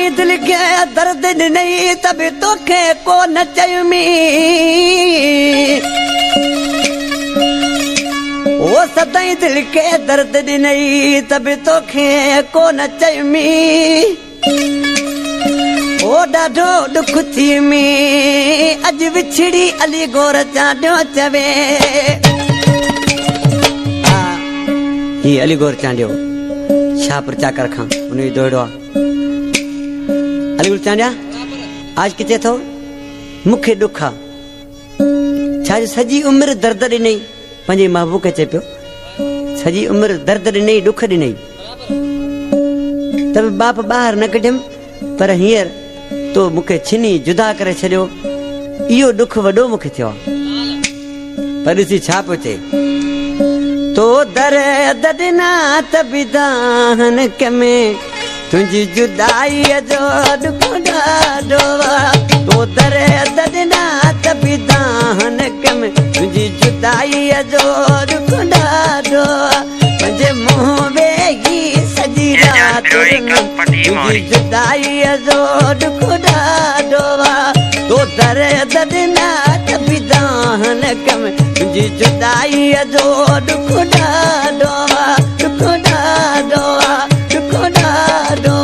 सदाई दिल के दर्द नहीं तभी तोखे को न चयमी ओ सदाई दिल के दर्द नहीं तभी तोखे को न चयमी ओ डाढो दुख थी में अज विछड़ी अली गोर चांडियो चवे ही अली गोर चांडियो छा प्रचार कर खां उन दोड़ो अली गोर चांडिया आज किथे थो मुखे दुखा छा सजी उम्र दर्द ॾिनई पंहिंजे महबूब खे चए पियो सजी उम्र दर्द ॾिनई दुख ॾिनई त बाप ॿाहिरि न कढियमि पर हींअर तो मुखे छिनी जुदा करे छॾियो इहो दुख वॾो मुखे थियो पर ॾिसी छा पियो चए तो दर्द ॾिना त बिदान में तुंहिंजी जुदाईअ जो दुख ॾाढो तो दर्द ॾिना त बिदान में तुंहिंजी जुदाईअ जो दुख ॾाढो पंहिंजे मुंहुं वेही सॼी राति तुंहिंजी जुदाईअ जो दुख ॾाढो तो दर्द ॾिना त बिदान में तुंहिंजी जुदाईअ जो दुख ॾाढो दुख ॾाढो दुख ॾाढो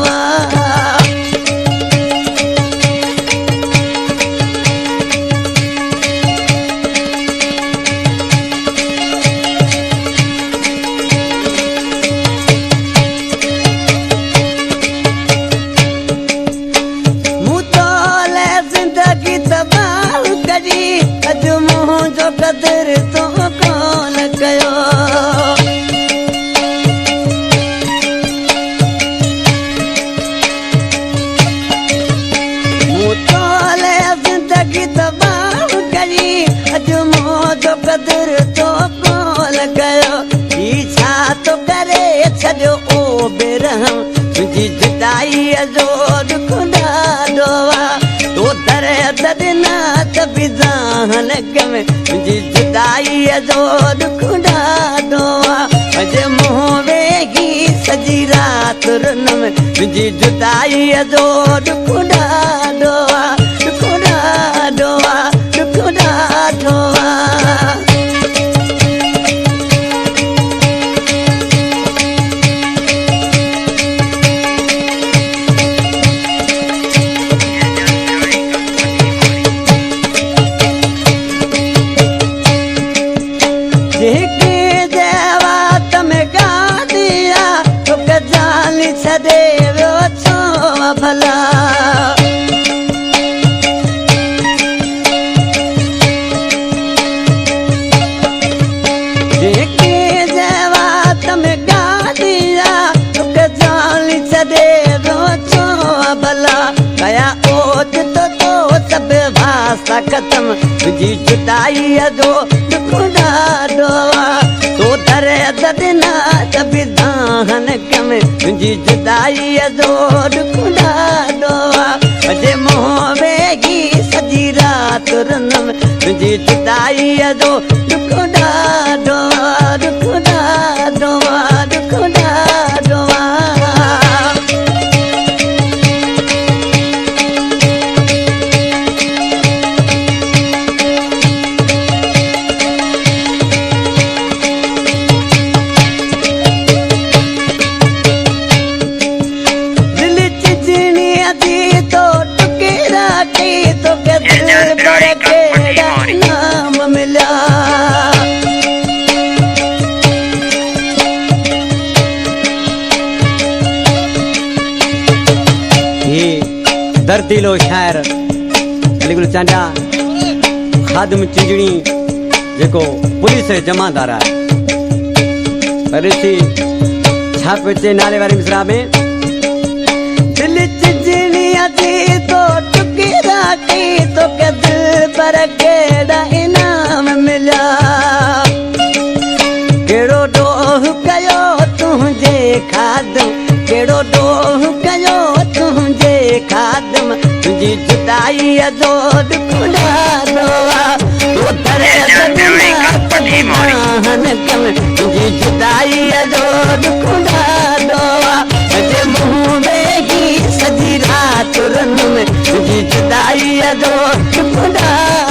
अज मुंहिंजो कदर तो कोन कयो मूं तोले ज़िंदगी तबाह कई अज मुंहिंजो कदर तो कोन कयो ही छा तो करे छॾियो ओ बेरहम तुंहिंजी जुदाईअ जो दुख ॾाढो तो दर्द ॾिना त बिदान में तुंहिंजी जुदाईअ जो दुख ॾाढो पंहिंजे मुंहुं वेही सॼी राति रुन में तुंहिंजी जुदाईअ जो दुख ॾाढो दुख ॾाढो दुख ॾाढो छॾे वियो छो भला जेके जवात में गाॾिया तोखे जाली छॾे वियो छो भला कया ओज तो सभु भाषा ख़तम तुंहिंजी जुदाईअ जो दुख ॾाढो तो दर्द ॾिना त बिदान में तुंहिंजी जुदाईअ जो दुख ॾाढो पंहिंजे मुंहुं वेही सॼी राति रुन में तुंहिंजी जुदाईअ जो दुख ॾाढो दुख ॾाढो दुख ॾाढो नाम मिला ये दर्दीलो शायर अली गुल चांडा खादम चिंजणी जेको पुलिस जमादार आहे पर सी छा पे नाले वाले मिसरा में दिल चिंजणी अदी तो टुकी राखी तो के दिल पर केड़ा इनाम मिला केड़ो डोह कयो तुझे खादम केड़ो डोह कयो तुझे खादम तुझी जुदाईअ जो दुख ॾाढो तो दर्द तुझी जुदाईअ जो दुख ॾाढो मुंहुं वेही सॼी राति सुरन में तुझी जुदाई जो